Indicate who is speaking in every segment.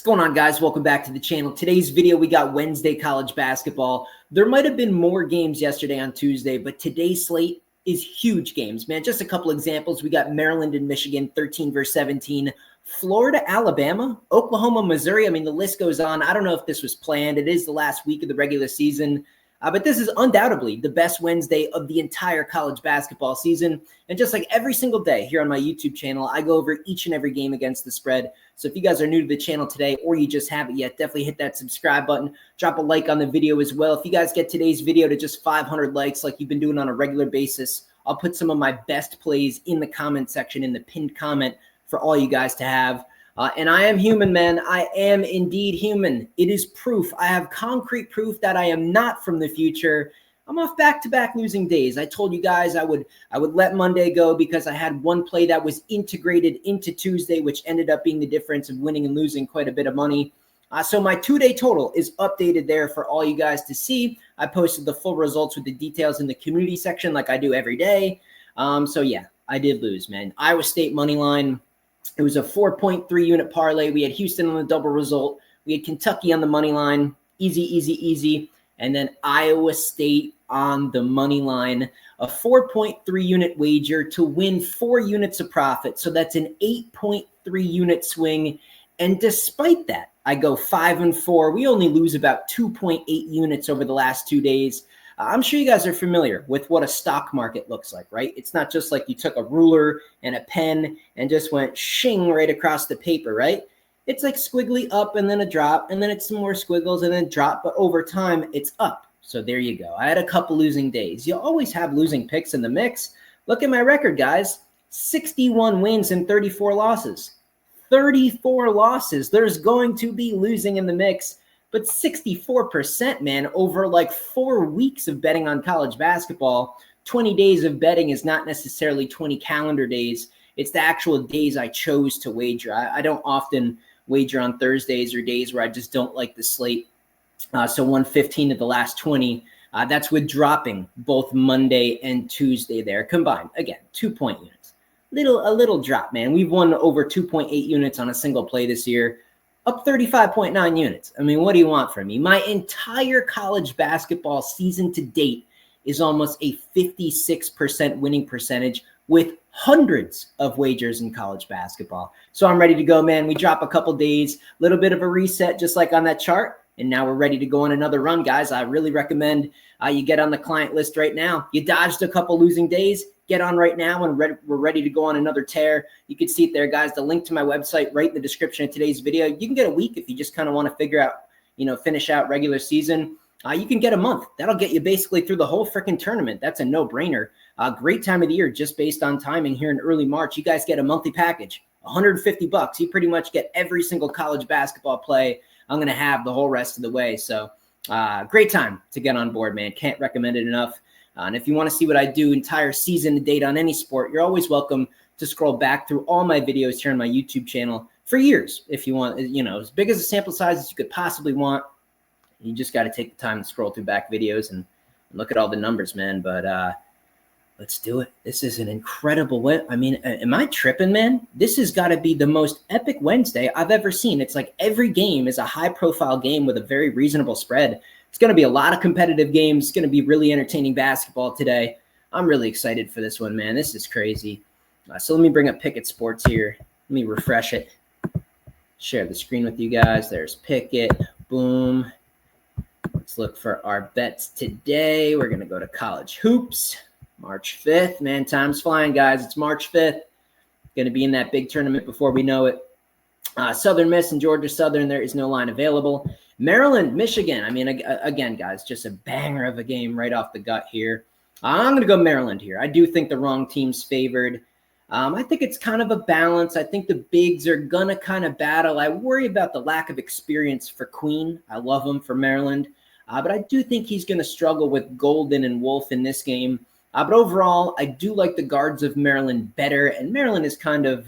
Speaker 1: going on, guys? Welcome back to the channel. Today's video, we got Wednesday college basketball. There might have been more games yesterday on Tuesday, but today's slate is huge games, man. Just a couple examples. We got Maryland and Michigan, 13 versus 17. Florida, Alabama, Oklahoma, Missouri. I mean, the list goes on. I don't know if this was planned. It is the last week of the regular season. But this is undoubtedly the best Wednesday of the entire college basketball season. And just like every single day here on my YouTube channel, I go over each and every game against the spread. So if you guys are new to the channel today or you just haven't yet, definitely hit that subscribe button. Drop a like on the video as well. If you guys get today's video to just 500 likes like you've been doing on a regular basis, I'll put some of my best plays in the comment section, in the pinned comment for all you guys to have. And I am human, man. I am indeed human. It is proof. I have concrete proof that I am not from the future. I'm off back-to-back losing days. I told you guys I would let Monday go because I had one play that was integrated into Tuesday, which ended up being the difference of winning and losing quite a bit of money. So my two-day total is updated there for all you guys to see. I posted the full results with the details in the community section like I do every day. So yeah, I did lose, man. Iowa State money line. It was a 4.3 unit parlay. We had Houston on the double result. We had Kentucky on the money line. Easy, easy, easy. And then Iowa State on the money line. A 4.3 unit wager to win 4 units of profit. So that's an 8.3 unit swing. And despite that, I go 5-4. We only lose about 2.8 units over the last 2 days. I'm sure you guys are familiar with what a stock market looks like, right? It's not just like you took a ruler and a pen and just went shing right across the paper, right? It's like squiggly up and then a drop, and then it's some more squiggles and then drop, but over time it's up. So there you go. I had a couple losing days. You'll always have losing picks in the mix. Look at my record, guys. 61 wins and 34 losses. 34 losses. There's going to be losing in the mix. But 64%, man, over like 4 weeks of betting on college basketball. 20 days of betting is not necessarily 20 calendar days. It's the actual days I chose to wager. I don't often wager on Thursdays or days where I just don't like the slate. So 115 of the last 20. That's with dropping both Monday and Tuesday there combined. Again, 2-point units. A little drop, man. We've won over 2.8 units on a single play this year. Up 35.9 units. I mean, what do you want from me? My entire college basketball season to date is almost a 56% winning percentage with hundreds of wagers in college basketball. So I'm ready to go, man. We drop a couple days, little bit of a reset, just like on that chart. And now we're ready to go on another run, guys. I really recommend you get on the client list right now. You dodged a couple losing days. Get on right now, and we're ready to go on another tear. You can see it there, guys. The link to my website right in the description of today's video. You can get a week if you just kind of want to figure out, finish out regular season. You can get a month. That'll get you basically through the whole freaking tournament. That's a no-brainer. Great time of the year just based on timing here in early March. You guys get a monthly package, $150. You pretty much get every single college basketball play I'm going to have the whole rest of the way. So great time to get on board, man. Can't recommend it enough. And if you want to see what I do entire season to date on any sport, you're always welcome to scroll back through all my videos here on my YouTube channel for years. If you want, as big as a sample size as you could possibly want. You just got to take the time to scroll through back videos and look at all the numbers, man. But let's do it. This is an incredible win. I mean, am I tripping, man? This has got to be the most epic Wednesday I've ever seen. It's like every game is a high-profile game with a very reasonable spread. It's going to be a lot of competitive games. It's going to be really entertaining basketball today. I'm really excited for this one, man. This is crazy. So let me bring up Pickett Sports here. Let me refresh it. Share the screen with you guys. There's Pickett. Boom. Let's look for our bets today. We're going to go to college hoops. March 5th. Man, time's flying, guys. It's March 5th. Going to be in that big tournament before we know it. Southern Miss and Georgia Southern, there is no line available. Maryland, Michigan. I mean, again, guys, just a banger of a game right off the gut here. I'm going to go Maryland here. I do think the wrong team's favored. I think it's kind of a balance. I think the bigs are going to kind of battle. I worry about the lack of experience for Queen. I love him for Maryland. But I do think he's going to struggle with Golden and Wolf in this game. But overall, I do like the guards of Maryland better. And Maryland is kind of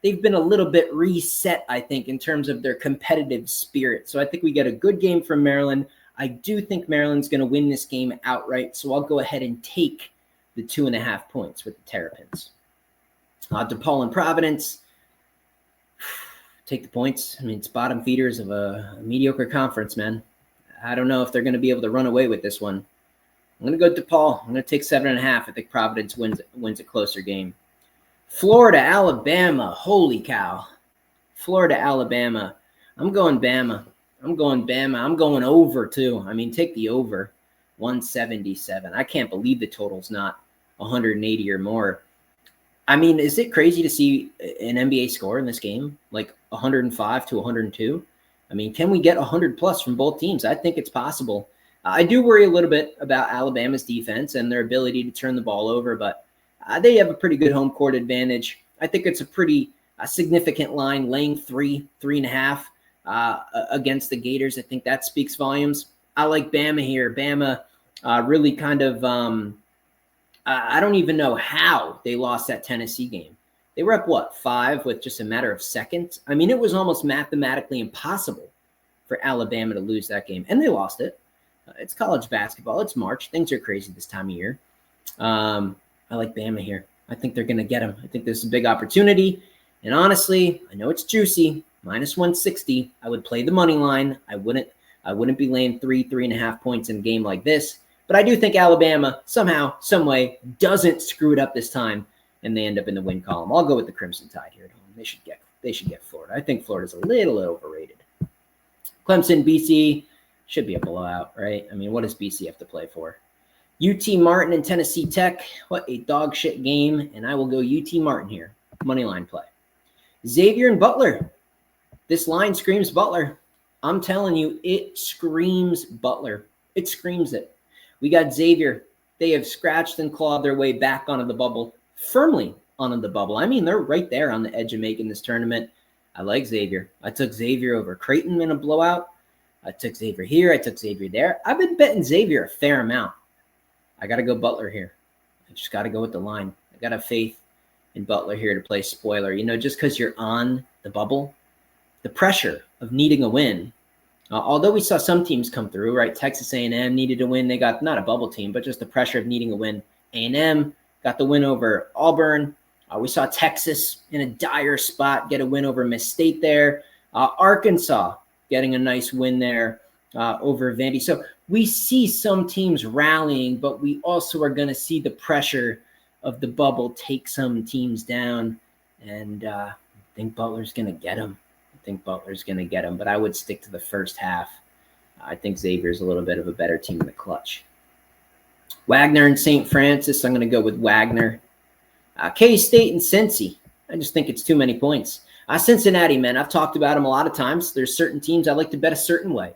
Speaker 1: they've been a little bit reset, I think, in terms of their competitive spirit. So I think we get a good game from Maryland. I do think Maryland's going to win this game outright. So I'll go ahead and take the 2.5 points with the Terrapins. DePaul and Providence. Take the points. I mean, it's bottom feeders of a mediocre conference, man. I don't know if they're going to be able to run away with this one. I'm going to go DePaul. I'm going to take 7.5. I think Providence wins a closer game. Florida, Alabama. Holy cow. Florida, Alabama. I'm going Bama. I'm going over, too. I mean, take the over. 177. I can't believe the total's not 180 or more. I mean, is it crazy to see an NBA score in this game? Like 105 to 102? I mean, can we get 100 plus from both teams? I think it's possible. I do worry a little bit about Alabama's defense and their ability to turn the ball over, but they have a pretty good home court advantage. I think it's a pretty significant line, laying 3.5 against the Gators. I think that speaks volumes. I like Bama here. Bama really kind of, I don't even know how they lost that Tennessee game. They were up, 5 with just a matter of seconds? I mean, it was almost mathematically impossible for Alabama to lose that game, and they lost it. It's college basketball. It's March. Things are crazy this time of year. I like Bama here. I think they're going to get them. I think this is a big opportunity. And honestly, I know it's juicy. Minus 160. I would play the money line. I wouldn't be laying 3.5 points in a game like this. But I do think Alabama somehow, some way, doesn't screw it up this time, and they end up in the win column. I'll go with the Crimson Tide here at home. They should get Florida. I think Florida's a little overrated. Clemson, BC should be a blowout, right? I mean, what does BC have to play for? UT Martin and Tennessee Tech. What a dog shit game, and I will go UT Martin here. Money line play. Xavier and Butler. This line screams Butler. I'm telling you, it screams Butler. It screams it. We got Xavier. They have scratched and clawed their way back onto the bubble, firmly onto the bubble. I mean, they're right there on the edge of making this tournament. I like Xavier. I took Xavier over Creighton in a blowout. I took Xavier here. I took Xavier there. I've been betting Xavier a fair amount. I got to go Butler here. I just got to go with the line. I got to have faith in Butler here to play spoiler. You know, just because you're on the bubble, the pressure of needing a win. Although we saw some teams come through, right? Texas A&M needed a win. They got not a bubble team, but just the pressure of needing a win. A&M got the win over Auburn. We saw Texas in a dire spot get a win over Miss State there. Arkansas getting a nice win there over Vandy. So we see some teams rallying, but we also are going to see the pressure of the bubble take some teams down. And I think Butler's going to get them. But I would stick to the first half. I think Xavier's a little bit of a better team in the clutch. Wagner and St. Francis. I'm going to go with Wagner. K-State and Cincy. I just think it's too many points. Cincinnati, man, I've talked about them a lot of times. There's certain teams I like to bet a certain way.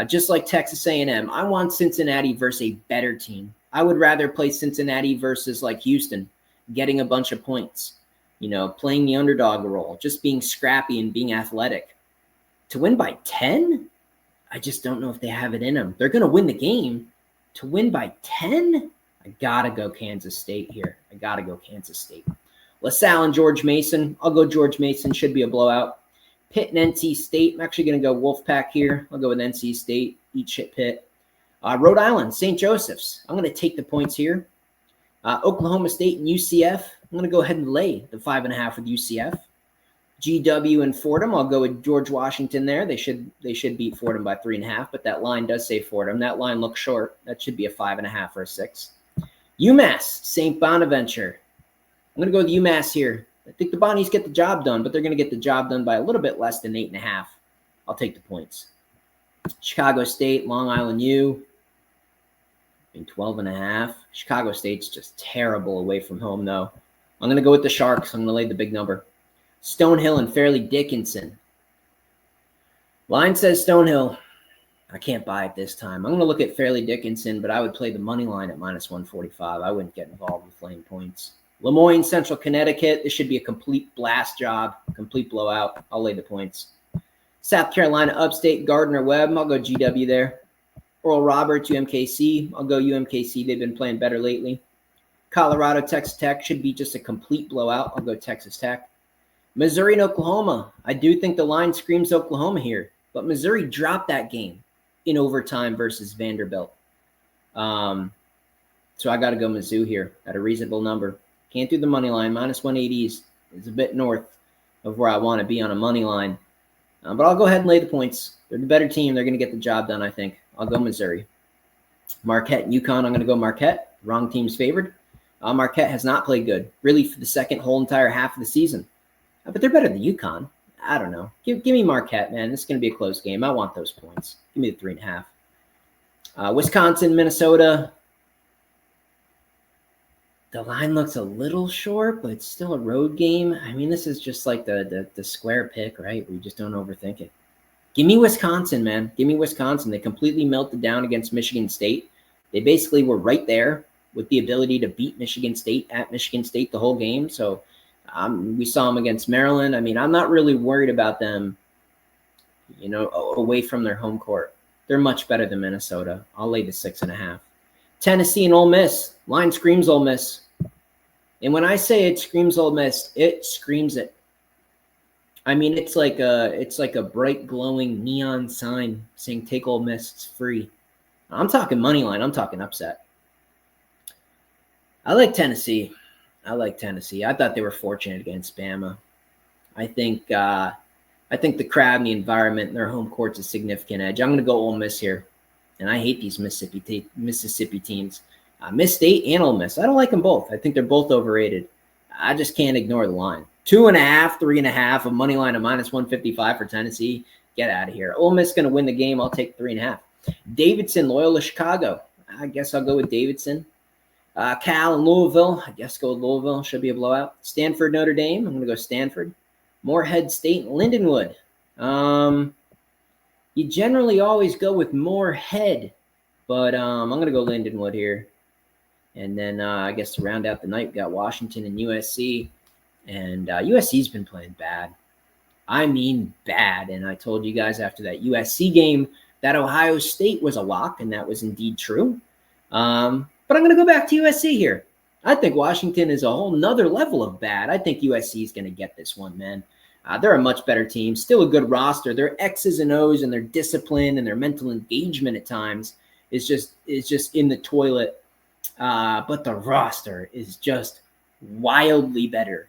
Speaker 1: Just like Texas A&M, I want Cincinnati versus a better team. I would rather play Cincinnati versus like Houston, getting a bunch of points. You know, playing the underdog role, just being scrappy and being athletic. To win by 10, I just don't know if they have it in them. They're going to win the game. To win by 10, I got to go Kansas State here. LaSalle and George Mason. I'll go George Mason. Should be a blowout. Pitt and NC State. I'm actually going to go Wolfpack here. I'll go with NC State. Eat shit Pitt. Rhode Island, St. Joseph's. I'm going to take the points here. Oklahoma State and UCF. I'm going to go ahead and lay the 5.5 with UCF. GW and Fordham. I'll go with George Washington there. They should beat Fordham by 3.5, but that line does say Fordham. That line looks short. That should be a 5.5 or a 6. UMass, St. Bonaventure. I'm going to go with UMass here. I think the Bonnies get the job done, but they're going to get the job done by a little bit less than 8.5. I'll take the points. Chicago State, Long Island U. 12.5. Chicago State's just terrible away from home, though. I'm going to go with the Sharks. I'm going to lay the big number. Stonehill and Fairleigh Dickinson. Line says Stonehill. I can't buy it this time. I'm going to look at Fairleigh Dickinson, but I would play the money line at minus 145. I wouldn't get involved with laying points. Lemoyne, Central Connecticut. This should be a complete blast job, complete blowout. I'll lay the points. South Carolina Upstate, Gardner-Webb. I'll go GW there. Oral Roberts, UMKC. I'll go UMKC. They've been playing better lately. Colorado, Texas Tech should be just a complete blowout. I'll go Texas Tech. Missouri and Oklahoma. I do think the line screams Oklahoma here, but Missouri dropped that game in overtime versus Vanderbilt. So I got to go Mizzou here at a reasonable number. Can't do the money line. Minus 180 is a bit north. of where I want to be on a money line. But I'll go ahead and lay the points. They're the better team. They're going to get the job done, I think. I'll go Missouri. Marquette and UConn, I'm going to go Marquette. Wrong team's favored. Marquette has not played good, really, for the second whole entire half of the season. But they're better than UConn. I don't know. Give me Marquette, man. This is going to be a close game. I want those points. Give me the 3.5. Wisconsin, Minnesota. The line looks a little short, but it's still a road game. I mean, this is just like the square pick, right? We just don't overthink it. Give me Wisconsin, man. Give me Wisconsin. They completely melted down against Michigan State. They basically were right there with the ability to beat Michigan State at Michigan State the whole game. So we saw them against Maryland. I mean, I'm not really worried about them, away from their home court. They're much better than Minnesota. I'll lay the 6.5. Tennessee and Ole Miss. Line screams Ole Miss. And when I say it screams Ole Miss, it screams it. I mean, it's like a bright glowing neon sign saying "Take Ole Miss, it's free." I'm talking money line. I'm talking upset. I like Tennessee. I thought they were fortunate against Bama. I think the crowd and the environment in their home court's a significant edge. I'm going to go Ole Miss here, and I hate these Mississippi teams. Miss State and Ole Miss. I don't like them both. I think they're both overrated. I just can't ignore the line. 2.5, 3.5, a money line of -155 for Tennessee. Get out of here. Ole Miss going to win the game. I'll take 3.5. Davidson, Loyola, Chicago. I guess I'll go with Davidson. Cal and Louisville. I guess go with Louisville. Should be a blowout. Stanford, Notre Dame. I'm going to go Stanford. Morehead State and Lindenwood. You generally always go with Morehead, but I'm going to go Lindenwood here. And then I guess to round out the night, we got Washington and USC. And USC's been playing bad. I mean bad. And I told you guys after that USC game that Ohio State was a lock, and that was indeed true. But I'm going to go back to USC here. I think Washington is a whole nother level of bad. I think USC is going to get this one, man. They're a much better team. Still a good roster. Their X's and O's and their discipline and their mental engagement at times is just in the toilet. But the roster is just wildly better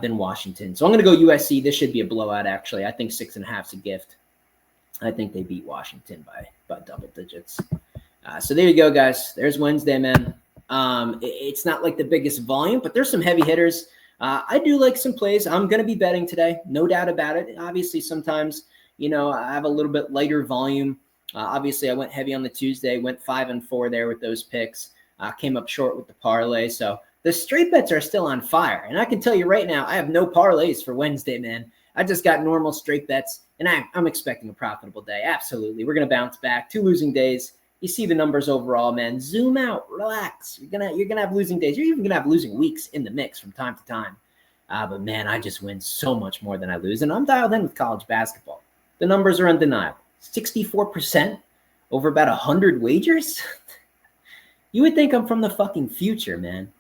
Speaker 1: than Washington. So I'm going to go USC. This should be a blowout, actually. I think 6.5 is a gift. I think they beat Washington by double digits. So there you go, guys. There's Wednesday, man. It's not like the biggest volume, but there's some heavy hitters. I do like some plays. I'm going to be betting today, no doubt about it. Obviously, sometimes, I have a little bit lighter volume. Obviously, I went heavy on the Tuesday, went 5-4 there with those picks. Came up short with the parlay. So the straight bets are still on fire. And I can tell you right now, I have no parlays for Wednesday, man. I just got normal straight bets, and I'm expecting a profitable day. Absolutely. We're going to bounce back. 2 losing days. You see the numbers overall, man. Zoom out, relax. You're gonna have losing days. You're even gonna have losing weeks in the mix from time to time. But man, I just win so much more than I lose, and I'm dialed in with college basketball. The numbers are undeniable. 64% over about 100 wagers. You would think I'm from the fucking future, man.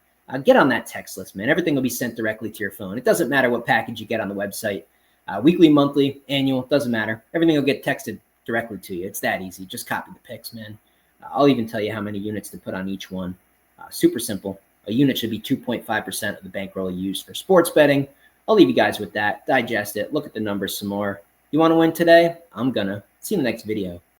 Speaker 1: Get on that text list, man. Everything will be sent directly to your phone. It doesn't matter what package you get on the website. Weekly, monthly, annual, doesn't matter. Everything will get texted directly to you. It's that easy. Just copy the picks, man. I'll even tell you how many units to put on each one. Super simple. A unit should be 2.5% of the bankroll you use for sports betting. I'll leave you guys with that. Digest it. Look at the numbers some more. You want to win today? I'm gonna. See you in the next video.